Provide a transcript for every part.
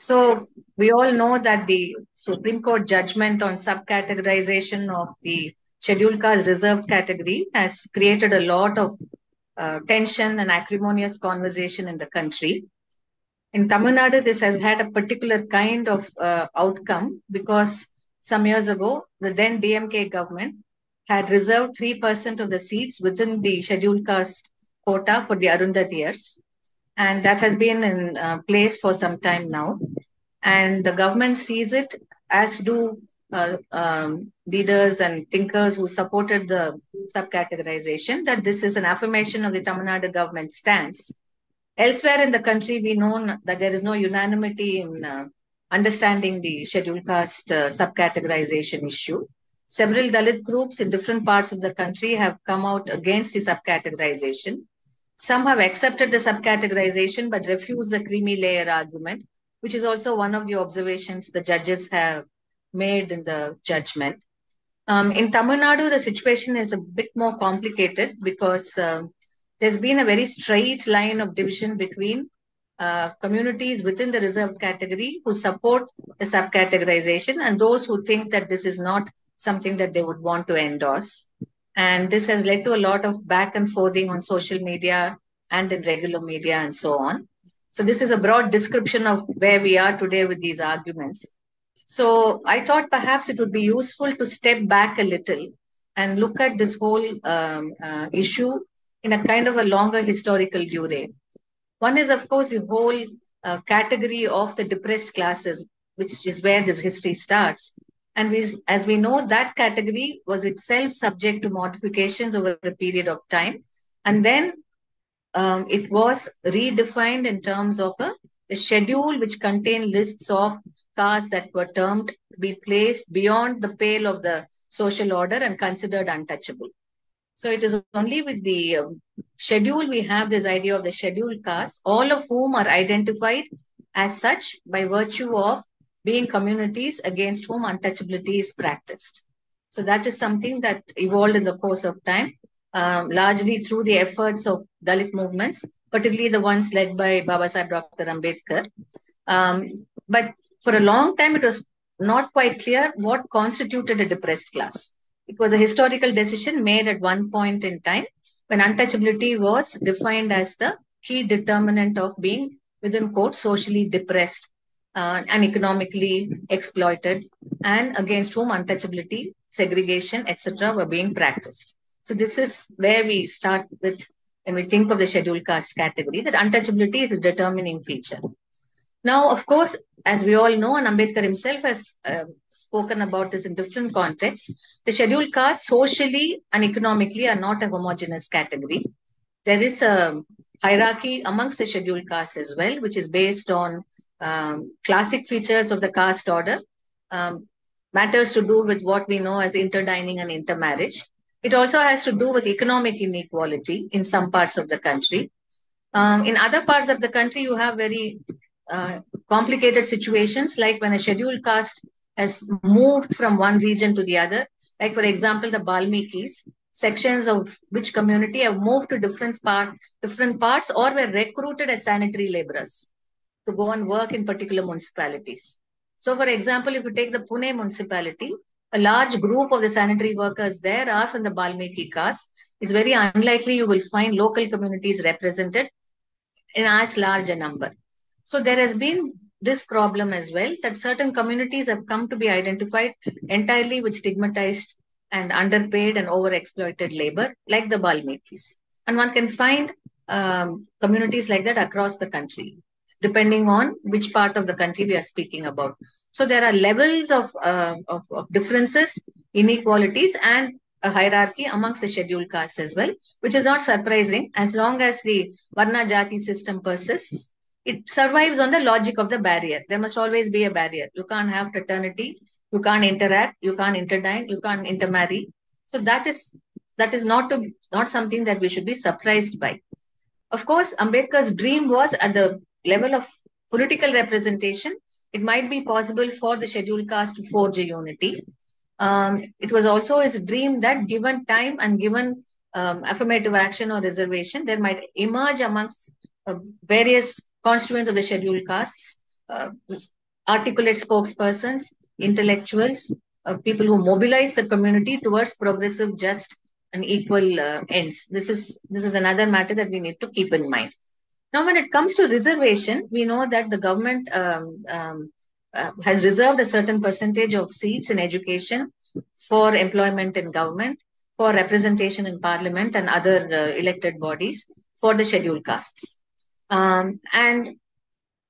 So we all know that the Supreme Court judgment on subcategorization of the scheduled caste reserved category has created a lot of tension and acrimonious conversation in the country. In Tamil Nadu, this has had a particular kind of outcome because some years ago, the then DMK government had reserved 3% of the seats within the scheduled caste quota for the Arundhatiyars. And that has been in place for some time now. And the government sees it, as do leaders and thinkers who supported the subcategorization, that this is an affirmation of the Tamil Nadu government stance. Elsewhere in the country, we know that there is no unanimity in understanding the scheduled caste subcategorization issue. Several Dalit groups in different parts of the country have come out against the subcategorization. Some have accepted the subcategorization but refused the creamy layer argument, which is also one of the observations the judges have made in the judgment. In Tamil Nadu, the situation is a bit more complicated because there's been a very straight line of division between communities within the reserved category who support the subcategorization and those who think that this is not something that they would want to endorse. And this has led to a lot of back and forthing on social media and in regular media and so on. So this is a broad description of where we are today with these arguments. So I thought perhaps it would be useful to step back a little and look at this whole issue in a kind of a longer historical durée. One is, of course, the whole category of the depressed classes, which is where this history starts. And as we know, that category was itself subject to modifications over a period of time. And then it was redefined in terms of a schedule which contained lists of castes that were termed to be placed beyond the pale of the social order and considered untouchable. So it is only with the schedule we have this idea of the scheduled castes, all of whom are identified as such by virtue of being communities against whom untouchability is practiced. So that is something that evolved in the course of time, largely through the efforts of Dalit movements, particularly the ones led by Babasaheb Dr. Ambedkar. But for a long time, it was not quite clear what constituted a depressed class. It was a historical decision made at one point in time when untouchability was defined as the key determinant of being, within quotes, socially depressed and economically exploited, and against whom untouchability, segregation, etc., were being practiced. So this is where we start with when we think of the scheduled caste category, that untouchability is a determining feature. Now, of course, as we all know, and Ambedkar himself has spoken about this in different contexts, the scheduled castes socially and economically are not a homogeneous category. There is a hierarchy amongst the scheduled castes as well, which is based on classic features of the caste order, matters to do with what we know as interdining and intermarriage. It also has to do with economic inequality in some parts of the country. In other parts of the country, you have very complicated situations, like when a scheduled caste has moved from one region to the other. Like, for example, the Balmikis, sections of which community have moved to different parts or were recruited as sanitary laborers to go and work in particular municipalities. So, for example, if you take the Pune municipality, a large group of the sanitary workers there are from the Balmiki caste. It's very unlikely you will find local communities represented in as large a number. So there has been this problem as well, that certain communities have come to be identified entirely with stigmatized and underpaid and overexploited labor, like the Balmikis. And one can find communities like that across the country, depending on which part of the country we are speaking about. So there are levels of differences, inequalities, and a hierarchy amongst the scheduled castes as well, which is not surprising as long as the Varna Jati system persists. It survives on the logic of the barrier. There must always be a barrier. You can't have fraternity, you can't interact, you can't interdine, you can't intermarry. So that is not something that we should be surprised by. Of course, Ambedkar's dream was at the level of political representation. It might be possible for the scheduled caste to forge a unity. It was also his dream that given time and given affirmative action or reservation, there might emerge amongst various constituents of the scheduled castes articulate spokespersons, intellectuals, people who mobilize the community towards progressive, just, and equal ends. This is another matter that we need to keep in mind. Now, when it comes to reservation, we know that the government has reserved a certain percentage of seats in education for employment in government, for representation in parliament and other elected bodies for the scheduled castes. And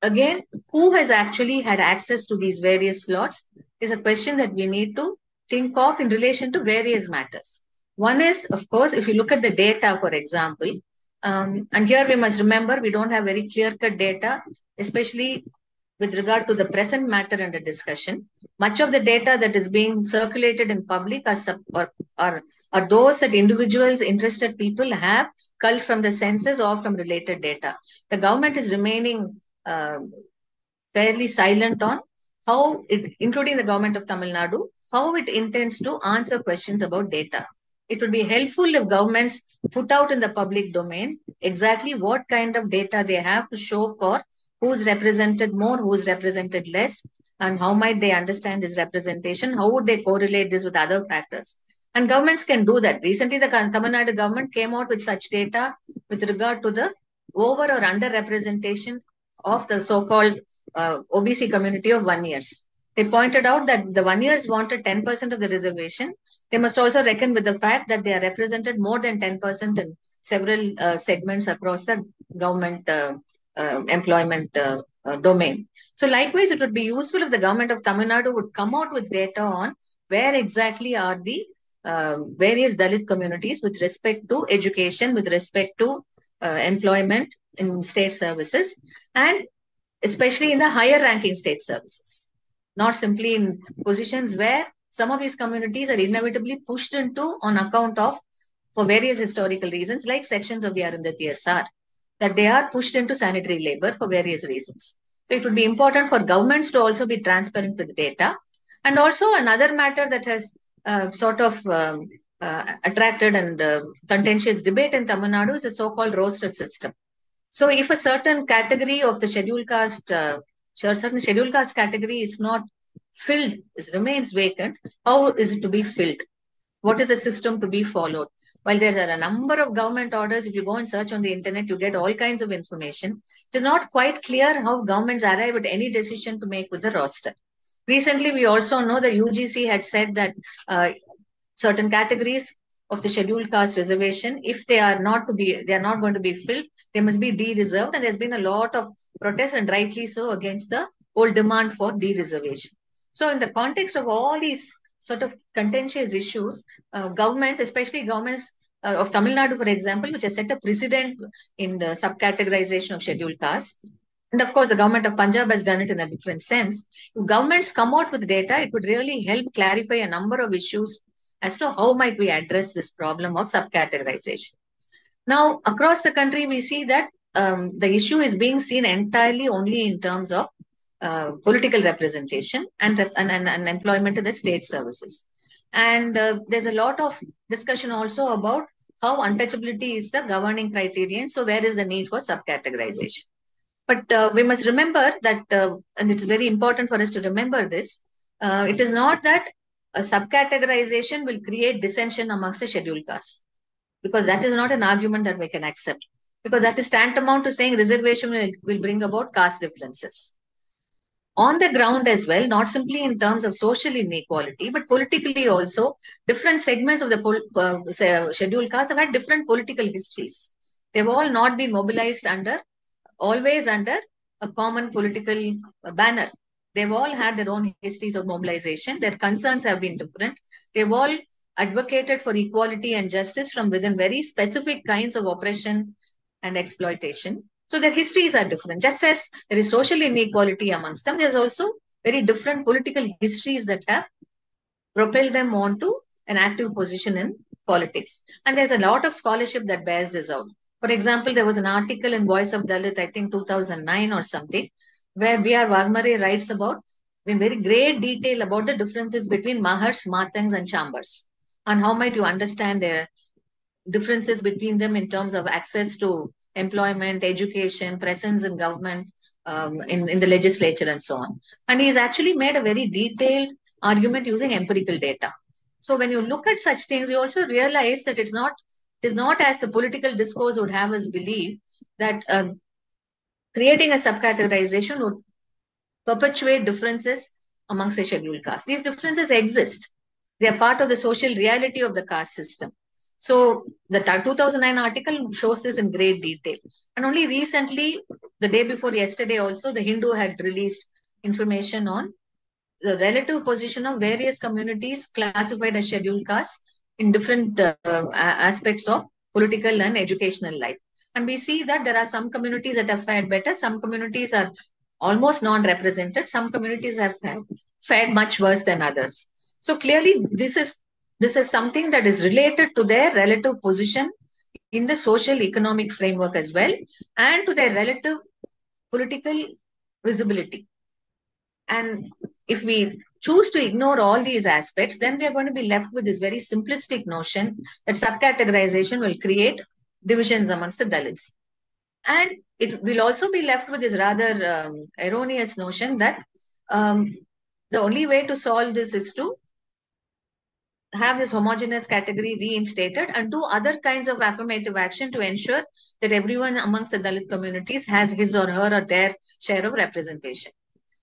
again, who has actually had access to these various slots is a question that we need to think of in relation to various matters. One is, of course, if you look at the data, for example, and here we must remember we don't have very clear-cut data, especially with regard to the present matter under discussion. Much of the data that is being circulated in public are those that individuals, interested people have culled from the census or from related data. The government is remaining fairly silent on how it, including the government of Tamil Nadu, how it intends to answer questions about data. It would be helpful if governments put out in the public domain exactly what kind of data they have to show for who's represented more, who's represented less, and how might they understand this representation, how would they correlate this with other factors. And governments can do that. Recently, the Tamil Nadu government came out with such data with regard to the over or under representation of the so-called OBC community of 1 years. They pointed out that the 1 years wanted 10% of the reservation. They must also reckon with the fact that they are represented more than 10% in several segments across the government employment domain. So likewise, it would be useful if the government of Tamil Nadu would come out with data on where exactly are the various Dalit communities with respect to education, with respect to employment in state services, and especially in the higher ranking state services, not simply in positions where some of these communities are inevitably pushed into on account of, for various historical reasons, like sections of the Arundhati are, that they are pushed into sanitary labor for various reasons. So it would be important for governments to also be transparent with data. And also another matter that has attracted and contentious debate in Tamil Nadu is the so-called roster system. So if a certain category of the scheduled caste, certain scheduled caste category is not filled, remains vacant, how is it to be filled? What is the system to be followed? While there are a number of government orders, if you go and search on the internet, you get all kinds of information. It is not quite clear how governments arrive at any decision to make with the roster. Recently, we also know the UGC had said that certain categories of the scheduled caste reservation, if they are not going to be filled, they must be de-reserved. And there's been a lot of protest, and rightly so, against the whole demand for de-reservation. So in the context of all these sort of contentious issues, governments, especially governments of Tamil Nadu, for example, which has set a precedent in the subcategorization of scheduled castes, and of course, the government of Punjab has done it in a different sense. If governments come out with data, it would really help clarify a number of issues as to how might we address this problem of subcategorization. Now, across the country, we see that the issue is being seen entirely only in terms of political representation and employment in the state services. And there's a lot of discussion also about how untouchability is the governing criterion. So where is the need for subcategorization? But we must remember that, and it's very important for us to remember this, it is not that a subcategorization will create dissension amongst the scheduled castes, because that is not an argument that we can accept, because that is tantamount to saying reservation will bring about caste differences. On the ground as well, not simply in terms of social inequality, but politically also, different segments of the scheduled castes have had different political histories. They've all not been mobilized always under a common political banner. They've all had their own histories of mobilization. Their concerns have been different. They've all advocated for equality and justice from within very specific kinds of oppression and exploitation. So their histories are different. Just as there is social inequality amongst them, there's also very different political histories that have propelled them onto an active position in politics. And there's a lot of scholarship that bears this out. For example, there was an article in Voice of Dalit, I think 2009 or something, where B.R. Wagmare writes about, in very great detail, about the differences between Mahars, Matangs, and Chambers, and how might you understand the differences between them in terms of access to employment, education, presence in government, in the legislature and so on. And he's actually made a very detailed argument using empirical data. So when you look at such things, you also realize that it is not as the political discourse would have us believe that creating a subcategorization would perpetuate differences amongst the scheduled castes. These differences exist. They are part of the social reality of the caste system. So the 2009 article shows this in great detail. And only recently, the day before yesterday also, the Hindu had released information on the relative position of various communities classified as scheduled castes in different aspects of political and educational life. And we see that there are some communities that have fared better, some communities are almost non-represented, some communities have fared much worse than others. So clearly, this is something that is related to their relative position in the social economic framework as well, and to their relative political visibility. And if we choose to ignore all these aspects, then we are going to be left with this very simplistic notion that subcategorization will create divisions amongst the Dalits. And it will also be left with this rather erroneous notion that the only way to solve this is to have this homogeneous category reinstated and do other kinds of affirmative action to ensure that everyone amongst the Dalit communities has his or her or their share of representation.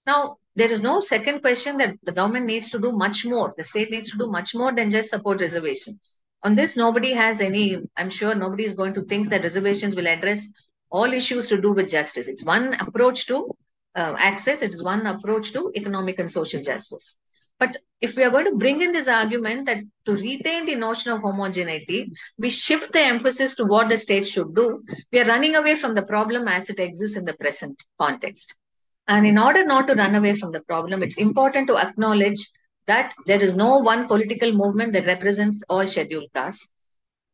Now, there is no second question that the government needs to do much more. The state needs to do much more than just support reservation. On this, nobody has any, I'm sure nobody is going to think that reservations will address all issues to do with justice. It's one approach to access, it is one approach to economic and social justice. But if we are going to bring in this argument that to retain the notion of homogeneity, we shift the emphasis to what the state should do, we are running away from the problem as it exists in the present context. And in order not to run away from the problem, it's important to acknowledge that there is no one political movement that represents all scheduled castes.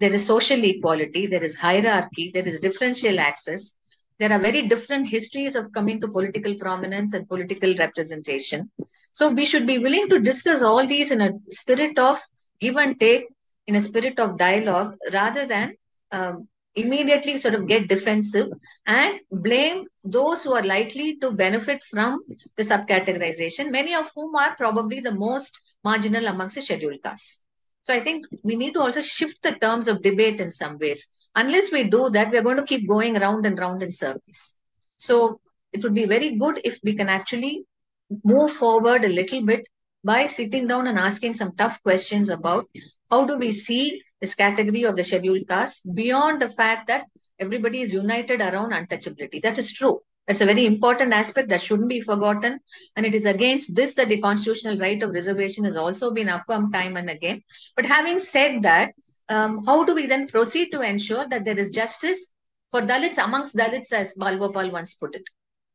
There is social equality, there is hierarchy, there is differential access. There are very different histories of coming to political prominence and political representation. So we should be willing to discuss all these in a spirit of give and take, in a spirit of dialogue, rather than immediately sort of get defensive and blame those who are likely to benefit from the subcategorization, many of whom are probably the most marginal amongst the scheduled castes. So I think we need to also shift the terms of debate in some ways. Unless we do that, we're going to keep going round and round in circles. So it would be very good if we can actually move forward a little bit by sitting down and asking some tough questions about how do we see this category of the scheduled caste beyond the fact that everybody is united around untouchability. That is true. That's a very important aspect that shouldn't be forgotten. And it is against this that the constitutional right of reservation has also been affirmed time and again. But having said that, how do we then proceed to ensure that there is justice for Dalits amongst Dalits, as Balgopal once put it?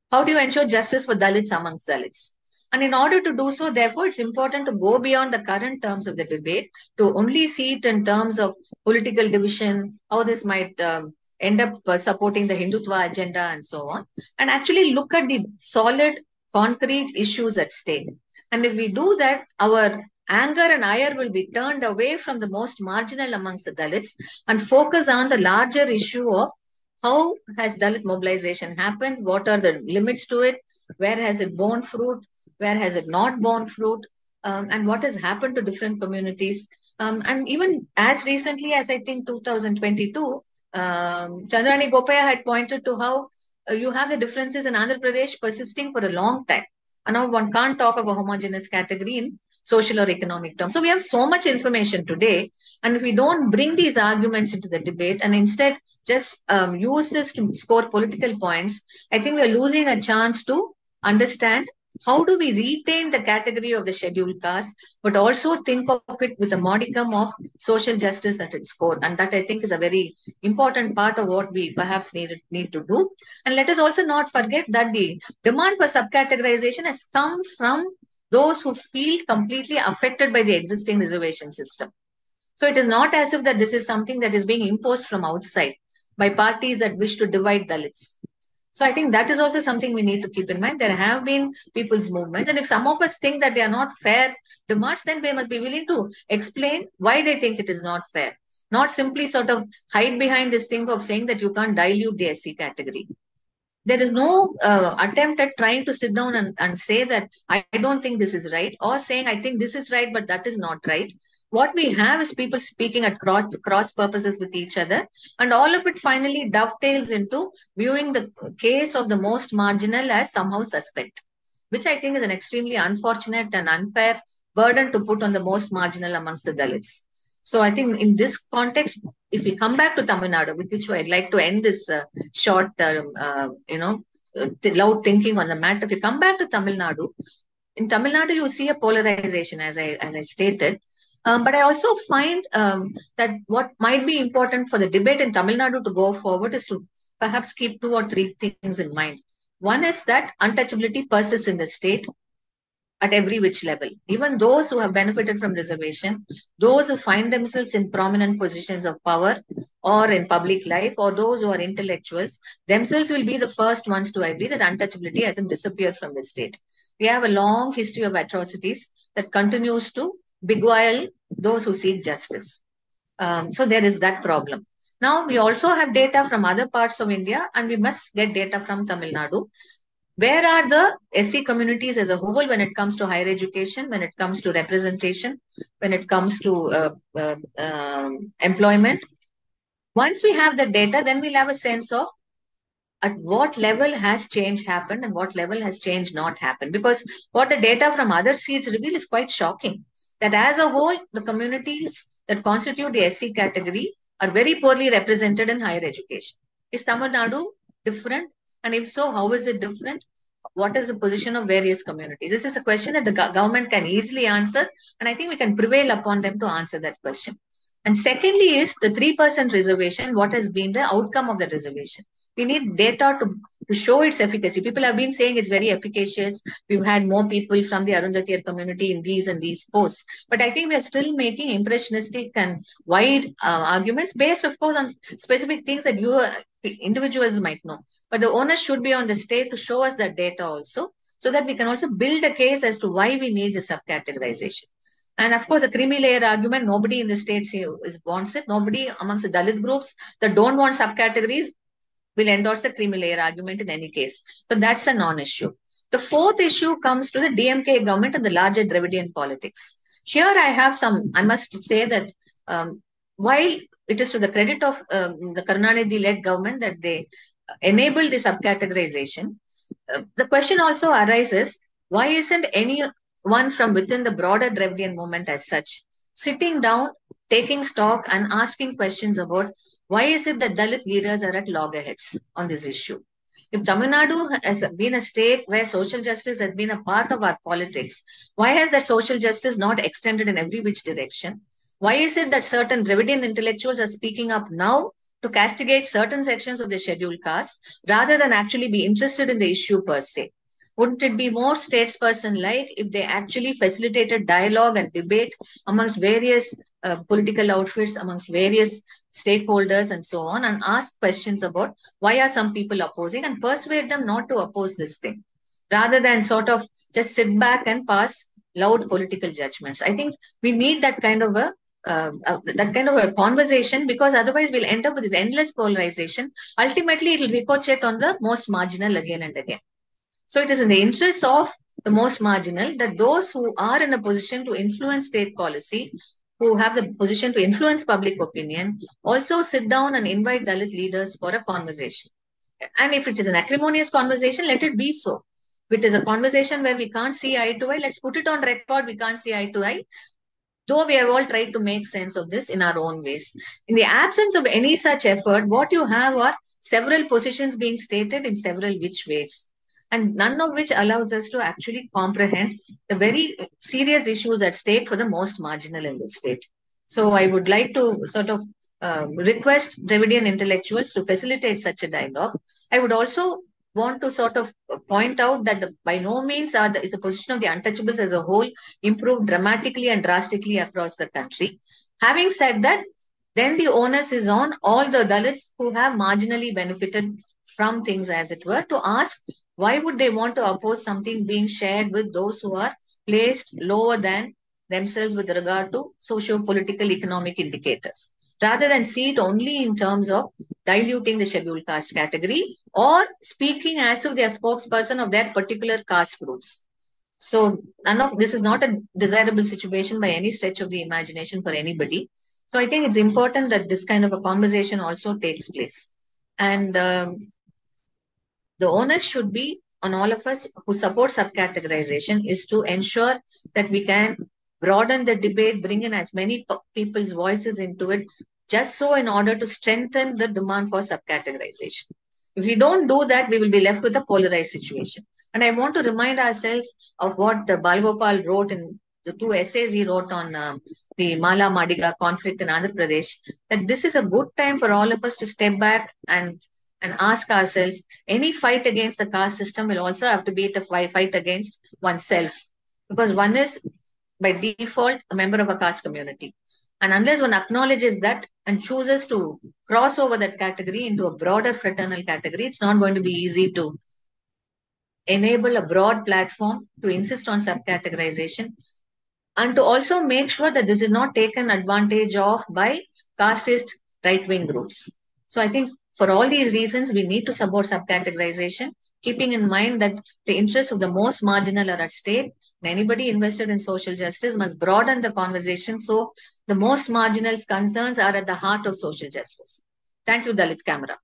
How do you ensure justice for Dalits amongst Dalits? And in order to do so, therefore, it's important to go beyond the current terms of the debate, to only see it in terms of political division, how this might end up supporting the Hindutva agenda and so on, and actually look at the solid, concrete issues at stake. And if we do that, our anger and ire will be turned away from the most marginal amongst the Dalits and focus on the larger issue of how has Dalit mobilization happened? What are the limits to it? Where has it borne fruit? Where has it not borne fruit? And what has happened to different communities? And even as recently as I think 2022, Chandrani Gopaya had pointed to how you have the differences in Andhra Pradesh persisting for a long time. And now one can't talk of a homogeneous category in social or economic terms. So we have so much information today. And if we don't bring these arguments into the debate and instead just use this to score political points, I think we're losing a chance to understand how do we retain the category of the scheduled caste, but also think of it with a modicum of social justice at its core. And that I think is a very important part of what we perhaps need to do. And let us also not forget that the demand for subcategorization has come from those who feel completely affected by the existing reservation system. So it is not as if that this is something that is being imposed from outside by parties that wish to divide Dalits. So I think that is also something we need to keep in mind. There have been people's movements, and if some of us think that they are not fair demands, then they must be willing to explain why they think it is not fair. Not simply sort of hide behind this thing of saying that you can't dilute the SC category. there is no attempt at trying to sit down and say that I don't think this is right, or saying I think this is right, but that is not right. What we have is people speaking at cross purposes with each other, and all of it finally dovetails into viewing the case of the most marginal as somehow suspect, which I think is an extremely unfortunate and unfair burden to put on the most marginal amongst the Dalits. So I think in this context, if we come back to Tamil Nadu, with which I'd like to end this short, loud thinking on the matter. If you come back to Tamil Nadu, in Tamil Nadu, you see a polarization, as I stated. But I also find that what might be important for the debate in Tamil Nadu to go forward is to perhaps keep two or three things in mind. One is that untouchability persists in the state at every which level. Even those who have benefited from reservation, those who find themselves in prominent positions of power or in public life, or those who are intellectuals, themselves will be the first ones to agree that untouchability hasn't disappeared from the state. We have a long history of atrocities that continues to beguile those who seek justice. So there is that problem. Now, we also have data from other parts of India, and we must get data from Tamil Nadu. Where are the SC communities as a whole when it comes to higher education, when it comes to representation, when it comes to employment? Once we have the data, then we'll have a sense of at what level has change happened and what level has change not happened. Because what the data from other seats reveal is quite shocking. That as a whole, the communities that constitute the SC category are very poorly represented in higher education. Is Tamil Nadu different? And if so, how is it different? What is the position of various communities? This is a question that the government can easily answer, and I think we can prevail upon them to answer that question. And secondly is the 3% reservation. What has been the outcome of the reservation? We need data to show its efficacy. People have been saying it's very efficacious. We've had more people from the Arundathiyar community in these and these posts. But I think we are still making impressionistic and wide arguments based, of course, on specific things that you individuals might know. But the onus should be on the state to show us that data also, so that we can also build a case as to why we need the subcategorization. And of course, the creamy layer argument, nobody in the states wants it. Nobody amongst the Dalit groups that don't want subcategories will endorse the creamy layer argument in any case. But that's a non-issue. The fourth issue comes to the DMK government and the larger Dravidian politics. Here I must say that while it is to the credit of the Karunanidhi-led government that they enabled the subcategorization, the question also arises, why isn't anyone from within the broader Dravidian movement as such sitting down, taking stock and asking questions about why is it that Dalit leaders are at loggerheads on this issue? If Tamil Nadu has been a state where social justice has been a part of our politics, why has that social justice not extended in every which direction? Why is it that certain Dravidian intellectuals are speaking up now to castigate certain sections of the scheduled caste rather than actually be interested in the issue per se? Wouldn't it be more statesperson-like if they actually facilitated dialogue and debate amongst various political outfits, amongst various stakeholders and so on, and ask questions about why are some people opposing and persuade them not to oppose this thing, rather than sort of just sit back and pass loud political judgments? I think we need that kind of a conversation, because otherwise we'll end up with this endless polarization. Ultimately, it will ricochet on the most marginal again and again. So it is in the interest of the most marginal that those who are in a position to influence state policy, who have the position to influence public opinion, also sit down and invite Dalit leaders for a conversation. And if it is an acrimonious conversation, let it be so. If it is a conversation where we can't see eye to eye, let's put it on record, we can't see eye to eye. Though we have all tried to make sense of this in our own ways. In the absence of any such effort, what you have are several positions being stated in several which ways, and none of which allows us to actually comprehend the very serious issues at stake for the most marginal in the state. So I would like to sort of request Dravidian intellectuals to facilitate such a dialogue. I would also want to sort of point out that by no means is the position of the untouchables as a whole improved dramatically and drastically across the country. Having said that, then the onus is on all the Dalits who have marginally benefited from things, as it were, to ask why would they want to oppose something being shared with those who are placed lower than themselves with regard to socio-political economic indicators, rather than see it only in terms of diluting the scheduled caste category or speaking as if they are spokesperson of their particular caste groups. So none of this is not a desirable situation by any stretch of the imagination for anybody. So I think it's important that this kind of a conversation also takes place. And the onus should be on all of us who support subcategorization is to ensure that we can broaden the debate, bring in as many people's voices into it, just so in order to strengthen the demand for subcategorization. If we don't do that, we will be left with a polarized situation. And I want to remind ourselves of what Balgopal wrote in the two essays he wrote on the Mala Madiga conflict in Andhra Pradesh, that this is a good time for all of us to step back and ask ourselves, any fight against the caste system will also have to be a fight against oneself, because one is by default a member of a caste community. And unless one acknowledges that and chooses to cross over that category into a broader fraternal category, it's not going to be easy to enable a broad platform to insist on subcategorization and to also make sure that this is not taken advantage of by casteist right-wing groups. So I think for all these reasons, we need to support subcategorization, keeping in mind that the interests of the most marginal are at stake. And anybody invested in social justice must broaden the conversation so the most marginal's concerns are at the heart of social justice. Thank you, Dalit Camera.